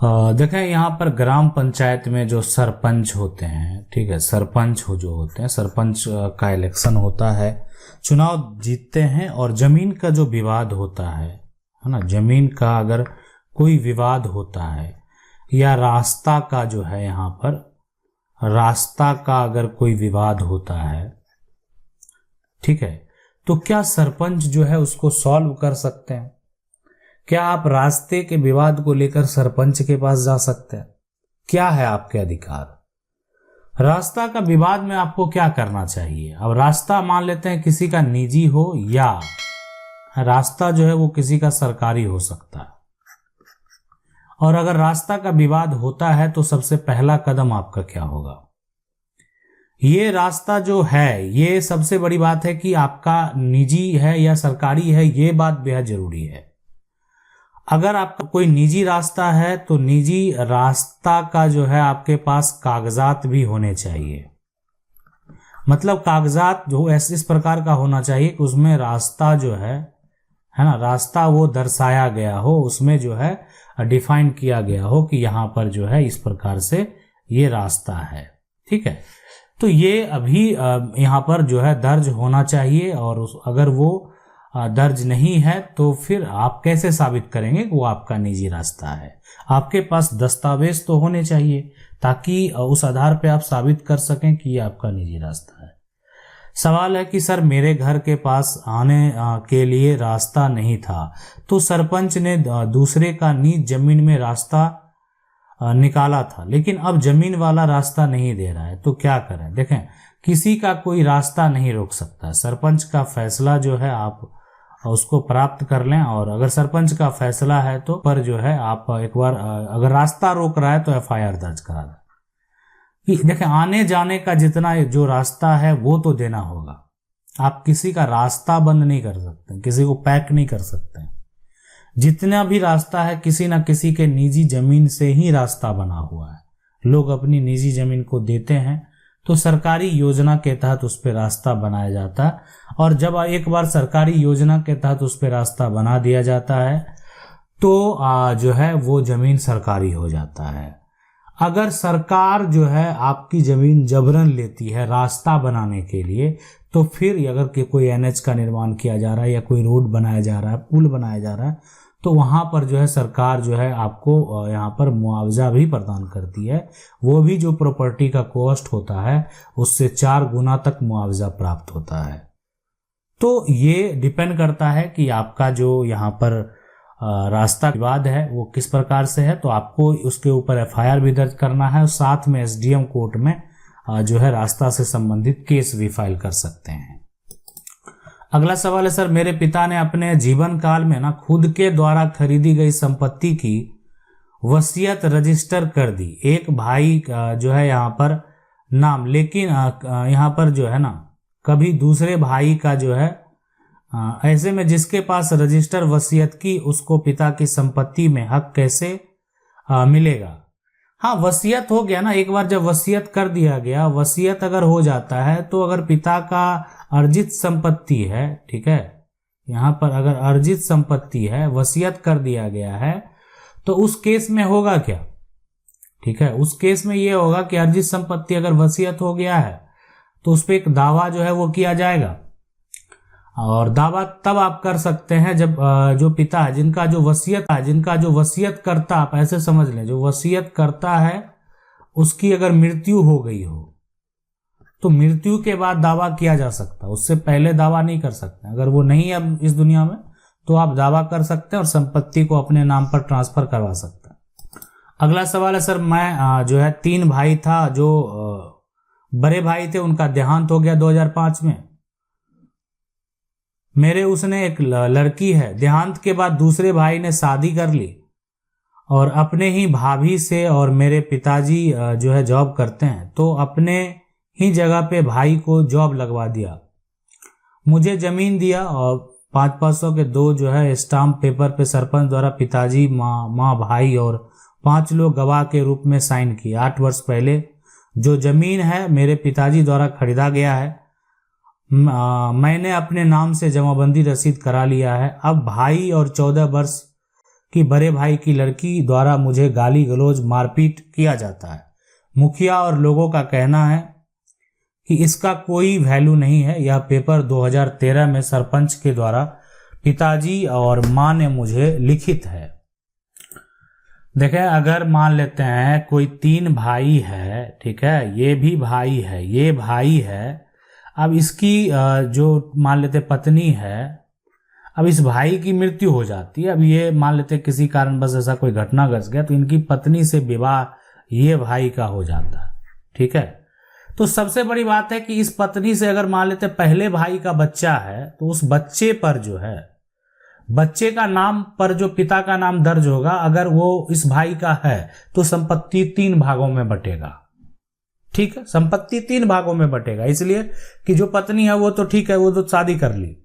देखें यहाँ पर ग्राम पंचायत में जो सरपंच होते हैं, ठीक है, सरपंच हो जो होते हैं, सरपंच का इलेक्शन होता है, चुनाव जीतते हैं और जमीन का जो विवाद होता है ना, जमीन का अगर कोई विवाद होता है या रास्ता का जो है, यहाँ पर रास्ता का अगर कोई विवाद होता है, ठीक है, तो क्या सरपंच जो है उसको सॉल्व कर सकते हैं? क्या आप रास्ते के विवाद को लेकर सरपंच के पास जा सकते हैं? क्या है आपके अधिकार? रास्ता का विवाद में आपको क्या करना चाहिए? अब रास्ता मान लेते हैं किसी का निजी हो या रास्ता जो है वो किसी का सरकारी हो सकता है, और अगर रास्ता का विवाद होता है तो सबसे पहला कदम आपका क्या होगा? ये रास्ता जो है, ये सबसे बड़ी बात है कि आपका निजी है या सरकारी है, ये बात बेहद जरूरी है। अगर आपका कोई निजी रास्ता है तो निजी रास्ता का जो है आपके पास कागजात भी होने चाहिए। मतलब कागजात जो इस प्रकार का होना चाहिए कि उसमें रास्ता जो है ना, रास्ता वो दर्शाया गया हो, उसमें जो है डिफाइन किया गया हो कि यहाँ पर जो है इस प्रकार से ये रास्ता है, ठीक है। तो ये अभी यहाँ पर जो है दर्ज होना चाहिए, और अगर वो दर्ज नहीं है तो फिर आप कैसे साबित करेंगे कि वो आपका निजी रास्ता है? आपके पास दस्तावेज तो होने चाहिए ताकि उस आधार पे आप साबित कर सकें कि ये आपका निजी रास्ता है। सवाल है कि सर मेरे घर के पास आने के लिए रास्ता नहीं था, तो सरपंच ने दूसरे का निज जमीन में रास्ता निकाला था, लेकिन अब जमीन वाला रास्ता नहीं दे रहा है, तो क्या करें? देखें, किसी का कोई रास्ता नहीं रोक सकता। सरपंच का फैसला जो है आप उसको प्राप्त कर लें, और अगर सरपंच का फैसला है तो पर जो है आप एक बार अगर रास्ता रोक रहा है तो एफआईआर दर्ज करा दें कि देखें आने जाने का जितना जो रास्ता है वो तो देना होगा। आप किसी का रास्ता बंद नहीं कर सकते, किसी को पैक नहीं कर सकते। जितना भी रास्ता है किसी ना किसी के निजी जमीन से ही रास्ता बना हुआ है। लोग अपनी निजी जमीन को देते हैं तो सरकारी योजना के तहत उस पर रास्ता बनाया जाता है, और जब एक बार सरकारी योजना के तहत उस पर रास्ता बना दिया जाता है तो जो है वो जमीन सरकारी हो जाता है। अगर सरकार जो है आपकी जमीन जबरन लेती है रास्ता बनाने के लिए, तो फिर अगर कोई एनएच का निर्माण किया जा रहा है या कोई रोड बनाया जा रहा है, पुल बनाया जा रहा है, तो वहां पर जो है सरकार जो है आपको यहाँ पर मुआवजा भी प्रदान करती है। वो भी जो प्रॉपर्टी का कॉस्ट होता है उससे 4 गुना तक मुआवजा प्राप्त होता है। तो ये डिपेंड करता है कि आपका जो यहाँ पर रास्ता विवाद है वो किस प्रकार से है, तो आपको उसके ऊपर एफआईआर भी दर्ज करना है, और साथ में एसडीएम कोर्ट में जो है रास्ता से संबंधित केस भी फाइल कर सकते हैं। अगला सवाल है, सर मेरे पिता ने अपने जीवन काल में ना खुद के द्वारा खरीदी गई संपत्ति की वसीयत रजिस्टर कर दी। एक भाई जो है यहाँ पर नाम, लेकिन यहाँ पर जो है ना कभी दूसरे भाई का जो है ऐसे में जिसके पास रजिस्टर वसीयत की उसको पिता की संपत्ति में हक कैसे मिलेगा? हाँ, वसीयत हो गया ना, एक बार जब वसीयत कर दिया गया, वसीयत अगर हो जाता है तो अगर पिता का अर्जित संपत्ति है, ठीक है, यहाँ पर अगर अर्जित संपत्ति है, वसीयत कर दिया गया है, तो उस केस में होगा क्या? ठीक है, उस केस में ये होगा कि अर्जित संपत्ति अगर वसीयत हो गया है तो उस पर एक दावा जो है वो किया जाएगा, और दावा तब आप कर सकते हैं जब जो पिता है जिनका जो वसीयत करता, आप ऐसे समझ लें, जो वसीयत करता है उसकी अगर मृत्यु हो गई हो तो मृत्यु के बाद दावा किया जा सकता है, उससे पहले दावा नहीं कर सकते। अगर वो नहीं है अब इस दुनिया में तो आप दावा कर सकते हैं और संपत्ति को अपने नाम पर ट्रांसफर करवा सकते हैं। अगला सवाल है, सर मैं जो है 3 भाई था, जो बड़े भाई थे उनका देहांत हो गया 2005 में। मेरे उसने एक लड़की है, देहांत के बाद दूसरे भाई ने शादी कर ली और अपने ही भाभी से, और मेरे पिताजी जो है जॉब करते हैं तो अपने ही जगह पे भाई को जॉब लगवा दिया, मुझे जमीन दिया और 500 के 2 जो है स्टाम्प पेपर पे सरपंच द्वारा पिताजी, माँ, भाई और 5 लोग गवाह के रूप में साइन किए। 8 वर्ष पहले जो जमीन है मेरे पिताजी द्वारा खरीदा गया है, मैंने अपने नाम से जमाबंदी रसीद करा लिया है। अब भाई और 14 वर्ष कि बड़े भाई की लड़की द्वारा मुझे गाली गलौज मारपीट किया जाता है। मुखिया और लोगों का कहना है कि इसका कोई वैल्यू नहीं है। यह पेपर 2013 में सरपंच के द्वारा पिताजी और माँ ने मुझे लिखित है। देखें, अगर मान लेते हैं कोई 3 भाई है, ठीक है, ये भी भाई है, ये भाई है, अब इसकी जो मान लेते पत्नी है, अब इस भाई की मृत्यु हो जाती है। अब ये मान लेते किसी कारण बस ऐसा कोई घटना घट गया तो इनकी पत्नी से विवाह ये भाई का हो जाता है, ठीक है। तो सबसे बड़ी बात है कि इस पत्नी से अगर मान लेते पहले भाई का बच्चा है तो उस बच्चे पर जो है, बच्चे का नाम पर जो पिता का नाम दर्ज होगा, अगर वो इस भाई का है तो संपत्ति 3 भागों में बटेगा, ठीक है। संपत्ति 3 भागों में बटेगा, इसलिए कि जो पत्नी है वो तो ठीक है, वो तो शादी कर ली,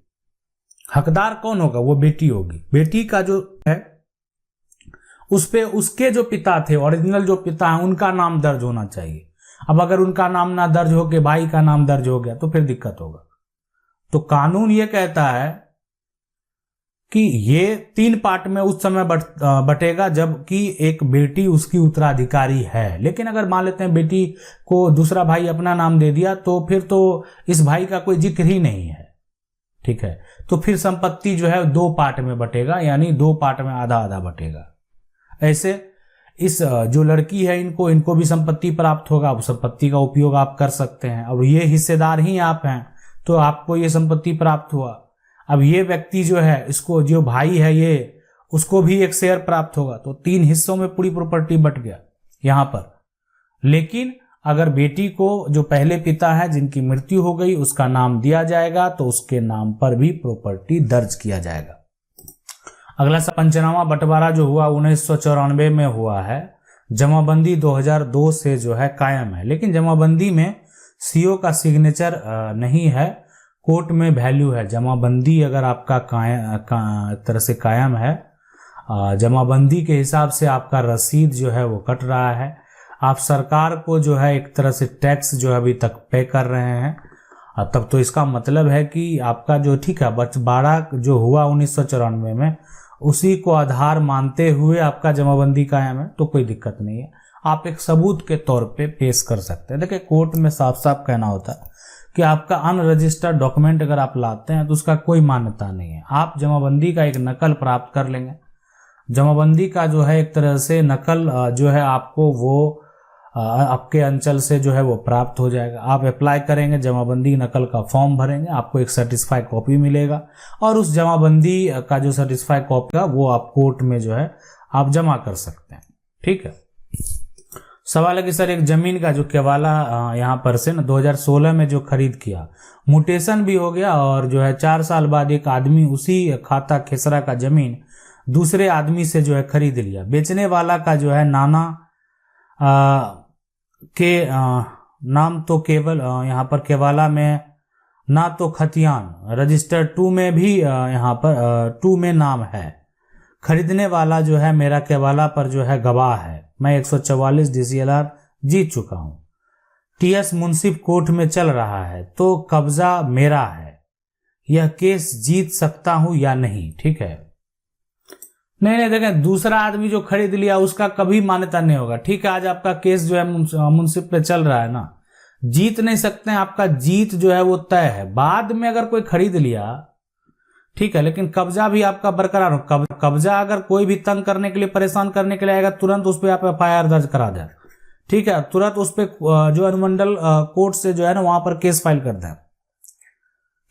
हकदार कौन होगा, वो बेटी होगी। बेटी का जो है उस पे उसके जो पिता थे, ओरिजिनल जो पिता है, उनका नाम दर्ज होना चाहिए। अब अगर उनका नाम ना दर्ज हो के भाई का नाम दर्ज हो गया तो फिर दिक्कत होगा। तो कानून ये कहता है कि ये 3 पार्ट में उस समय बटेगा जबकि एक बेटी उसकी उत्तराधिकारी है। लेकिन अगर मान लेते हैं बेटी को दूसरा भाई अपना नाम दे दिया तो फिर तो इस भाई का कोई जिक्र ही नहीं है, ठीक है। तो फिर संपत्ति जो है 2 पार्ट में बटेगा, यानी 2 पार्ट में आधा आधा बटेगा। ऐसे इस जो लड़की है इनको भी संपत्ति प्राप्त होगा। अब संपत्ति का उपयोग आप कर सकते हैं। अब ये हिस्सेदार ही आप हैं तो आपको ये संपत्ति प्राप्त हुआ। अब ये व्यक्ति जो है, इसको जो भाई है ये, उसको भी एक शेयर प्राप्त होगा। तो 3 हिस्सों में पूरी प्रॉपर्टी बट गया यहां पर। लेकिन अगर बेटी को जो पहले पिता है जिनकी मृत्यु हो गई उसका नाम दिया जाएगा तो उसके नाम पर भी प्रॉपर्टी दर्ज किया जाएगा। अगला पंचनामा बंटवारा जो हुआ 1994 में हुआ है। जमाबंदी 2002 से जो है कायम है, लेकिन जमाबंदी में सीओ का सिग्नेचर नहीं है, कोर्ट में वैल्यू है। जमाबंदी अगर आपका एक तरह से कायम है, जमाबंदी के हिसाब से आपका रसीद जो है वो कट रहा है। आप सरकार को जो है एक तरह से टैक्स जो है अभी तक पे कर रहे हैं। तब तो इसका मतलब है कि आपका जो ठीक है बंटवारा जो हुआ 1994 में उसी को आधार मानते हुए आपका जमाबंदी कायम है, तो कोई दिक्कत नहीं है। आप एक सबूत के तौर पे पेश कर सकते हैं। देखिए, कोर्ट में साफ साफ कहना होता है कि आपका अनरजिस्टर्ड डॉक्यूमेंट अगर आप लाते हैं तो उसका कोई मान्यता नहीं है। आप जमाबंदी का एक नकल प्राप्त कर लेंगे। जमाबंदी का जो है एक तरह से नकल जो है आपको वो आपके अंचल से जो है वो प्राप्त हो जाएगा। आप अप्लाई करेंगे, जमाबंदी नकल का फॉर्म भरेंगे, आपको एक सर्टिफाइड कॉपी मिलेगा और उस जमाबंदी का जो सर्टिफाइड कॉपी का वो आप कोर्ट में जो है आप जमा कर सकते हैं, ठीक है। सवाल है कि सर एक जमीन का जो केवाला यहाँ पर से ना 2016 में जो खरीद किया, म्यूटेशन भी हो गया और जो है 4 साल बाद एक आदमी उसी खाता खेसरा का जमीन दूसरे आदमी से जो है खरीद लिया। बेचने वाला का जो है नाना के नाम तो केवल यहाँ पर केवाला में ना तो खतियान रजिस्टर 2 में भी यहाँ पर 2 में नाम है। खरीदने वाला जो है मेरा केवाला पर जो है गवाह है। मैं 144 DCLR जीत चुका हूं। TS मुंसिफ कोर्ट में चल रहा है तो कब्जा मेरा है। यह केस जीत सकता हूं या नहीं, ठीक है। नहीं देखें, दूसरा आदमी जो खरीद लिया उसका कभी मान्यता नहीं होगा, ठीक है। आज आपका केस जो है मुंसिफ पे चल रहा है ना, जीत नहीं सकते हैं। आपका जीत जो है वो तय है। बाद में अगर कोई खरीद लिया, ठीक है, लेकिन कब्जा भी आपका बरकरार हो। कब्जा अगर कोई भी तंग करने के लिए, परेशान करने के लिए आएगा, तुरंत उस पर आप FIR दर्ज करा दें, ठीक है। तुरंत उस पर जो अनुमंडल कोर्ट से जो है ना वहां पर केस फाइल कर दें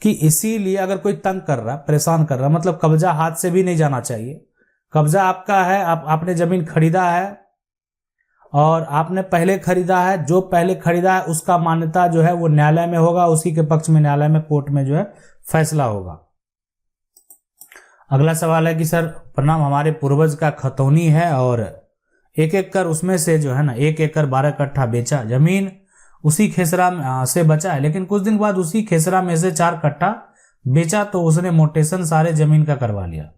कि इसीलिए अगर कोई तंग कर रहा, परेशान कर रहा, मतलब कब्जा हाथ से भी नहीं जाना चाहिए। कब्जा आपका है, आपने जमीन खरीदा है और आपने पहले खरीदा है। जो पहले खरीदा है उसका मान्यता जो है वो न्यायालय में होगा, उसी के पक्ष में न्यायालय में कोर्ट में जो है फैसला होगा। अगला सवाल है कि सर प्रणाम, हमारे पूर्वज का खतौनी है और 1 एकड़ उसमें से जो है ना 1 एकड़ 12 कट्ठा बेचा। जमीन उसी खेसरा से बचा है, लेकिन कुछ दिन बाद उसी खेसरा में से 4 कट्ठा बेचा तो उसने मोटेशन सारे जमीन का करवा लिया।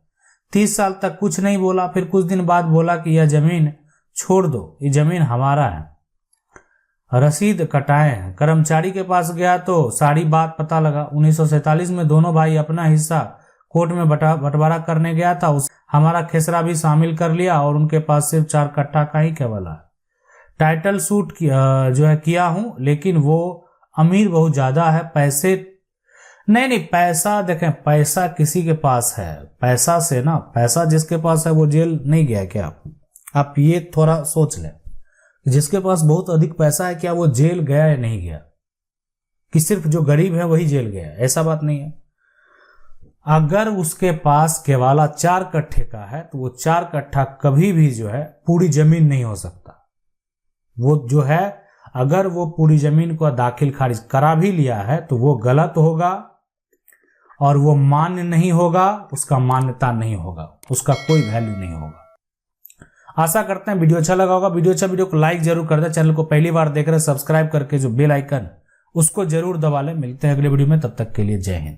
30 साल तक कुछ नहीं बोला, फिर कुछ दिन बाद बोला कि यह जमीन छोड़ दो, ये जमीन हमारा है। रसीद कटाए हैं। कर्मचारी के पास गया तो सारी बात पता लगा। 1947 में दोनों भाई अपना हिस्सा कोर्ट में बंटवारा करने गया था। हमारा खेसरा भी शामिल कर लिया और उनके पास सिर्फ 4 कट्ठा का ही केवल है। टाइटल सूट जो है किया हूं, लेकिन वो अमीर बहुत ज्यादा है, पैसे नहीं पैसा देखें, पैसा किसी के पास है, पैसा से ना, पैसा जिसके पास है वो जेल नहीं गया क्या? आप ये थोड़ा सोच लें, जिसके पास बहुत अधिक पैसा है क्या वो जेल गया या नहीं गया? कि सिर्फ जो गरीब है वही जेल गया? ऐसा बात नहीं है। अगर उसके पास केवल 4 कट्ठे का है तो वो 4 कट्ठा कभी भी जो है पूरी जमीन नहीं हो सकता। वो जो है अगर वो पूरी जमीन को दाखिल खारिज करा भी लिया है तो वो गलत होगा और वो मान्य नहीं होगा, उसका मान्यता नहीं होगा, उसका कोई वैल्यू नहीं होगा। आशा करते हैं वीडियो अच्छा लगा होगा। वीडियो को लाइक जरूर कर दें। चैनल को पहली बार देख रहे हैं सब्सक्राइब करके जो बेल आइकन उसको जरूर दबा लें। मिलते हैं अगले वीडियो में, तब तक के लिए जय हिंद।